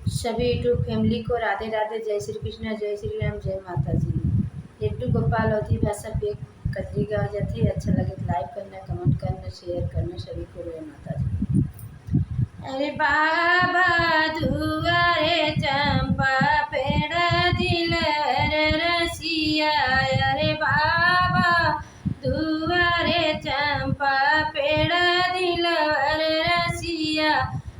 सभी YouTube family को राधे राधे, जय श्री कृष्ण, जय श्री राम, जय माता जी। लेट्टू गोपाल अवधि भाषा पे कतरी गाँव जाती है। अच्छा लगे तो लाइक करना, कमेंट करना, शेयर करना सभी को। जय माता जी। अरे बाबा दुआरे चंपा पेड़ दिलवर रसिया, अरे बाबा दुआरे चंपा पेड़ दिलवर रसिया,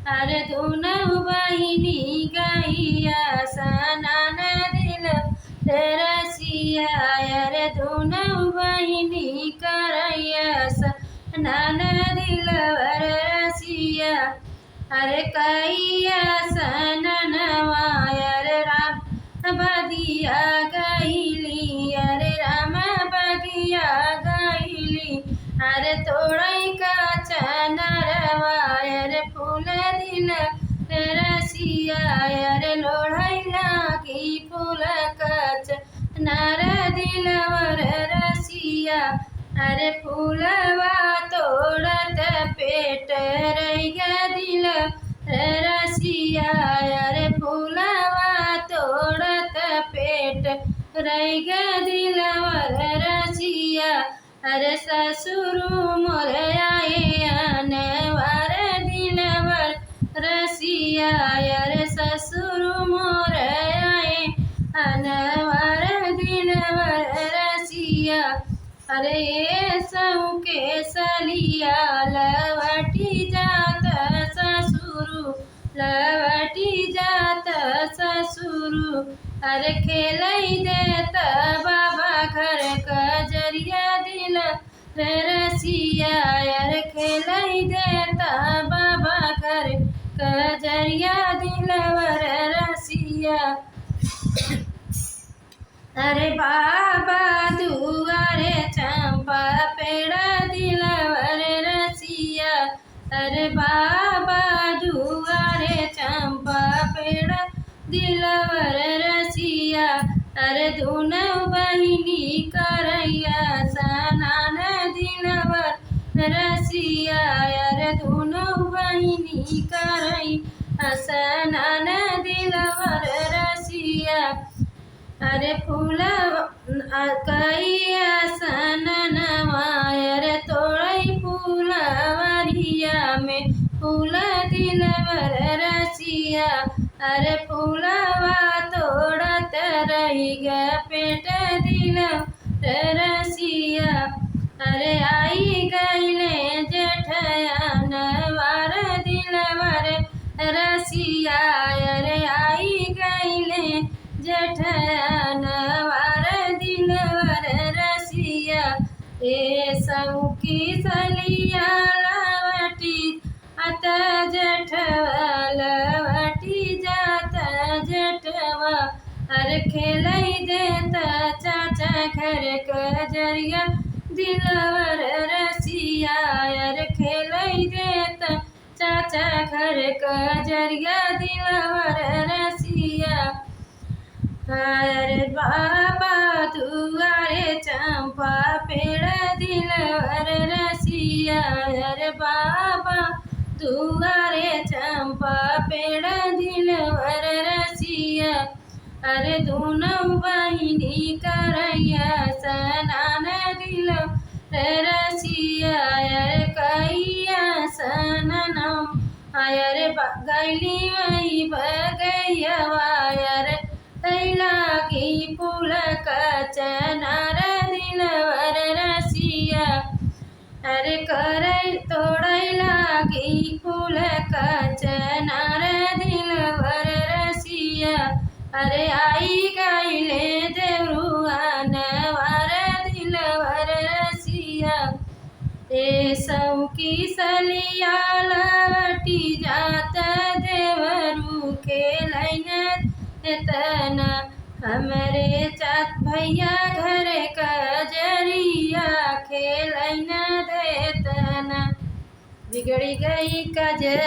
अरे दोनों बहिनी गैया सनान दिल रसिया, अरे दोनों बहिनी करैया सनान दिलवर रसिया, अरे कैया सननवा अरे राम बगिया गईली, अरे राम बगिया गईली, अरे तोड़ई का चनरवा अरे फूल दिल रसिया, अरे लोढ़ई लागी फूल कच नर दिलवर रसिया, अरे फूलवा तोड़त पेट रैया दिल रसिया, अरे फूलवा तोड़त पेट रैया दिलवर रसिया, अरे ससुर मोर आए अनवर दिलवर रसिया, अरे ससुर मोर आए अनवर दिलवर रसिया, अरे ये सऊ के सलिया लवटी जात ससुरु, लवटी जात ससुरु, अरे खेलई देत बाबा घर कजरिया दिल रसिया, अरे खेलई देत बाबा घर कजरिया दिलवर रसिया, अरे बाबा दुआरे चंपा पेड़ दिलवर रसिया, अरे बाबा दुआरे चंपा पेड़ दिलवर रसिया, अरे दोनों बहिनी करैया सनान दिलवर रसिया, अरे दोनों बहिनी करैया सनान दिलवर रसिया, अरे फूल कैया सननवा अरे तोड़ई फूलवरिया में फूल दिलवर रसिया, अरे फूलवा तोड़त रही ग पेट दिल रसिया, अरे आई गईले जेठयनवर दिलवर रसिया, अरे आई गईले जेठयनवर दिलवर रसिया, ए सऊ की सलिया लवटी अत जेठवा लवटी जात जेठवा, अरे खेलई देत चाचा घर कजरिया दिलवर रसिया, अरे खेलई देत चाचा घर कजरिया दिलवर रसिया, अरे बाबा दुआरे चंपा पेड़ दिलवर रसिया, अरे बाबा दुआरे चंपा पेड़ दिलवर रसिया, अरे दोनों बहिनी करैया सनान दिलवर रसिया, अरे कैया सननम अरे गैली वही बगैयवा अरे तैला की फूल कचनर दिलवर रसिया, अरे करई तोड़ई लागी फूल कचनर दिलवर रसिया, अरे आई गईले देवरुआनवर दिलवर रसिया, ए सऊ की सलिया लवटी जात देवरू खेलैन तना, हमरे चाच भैया घर कजरिया खेलैन देतना, बिगड़ी गई कजर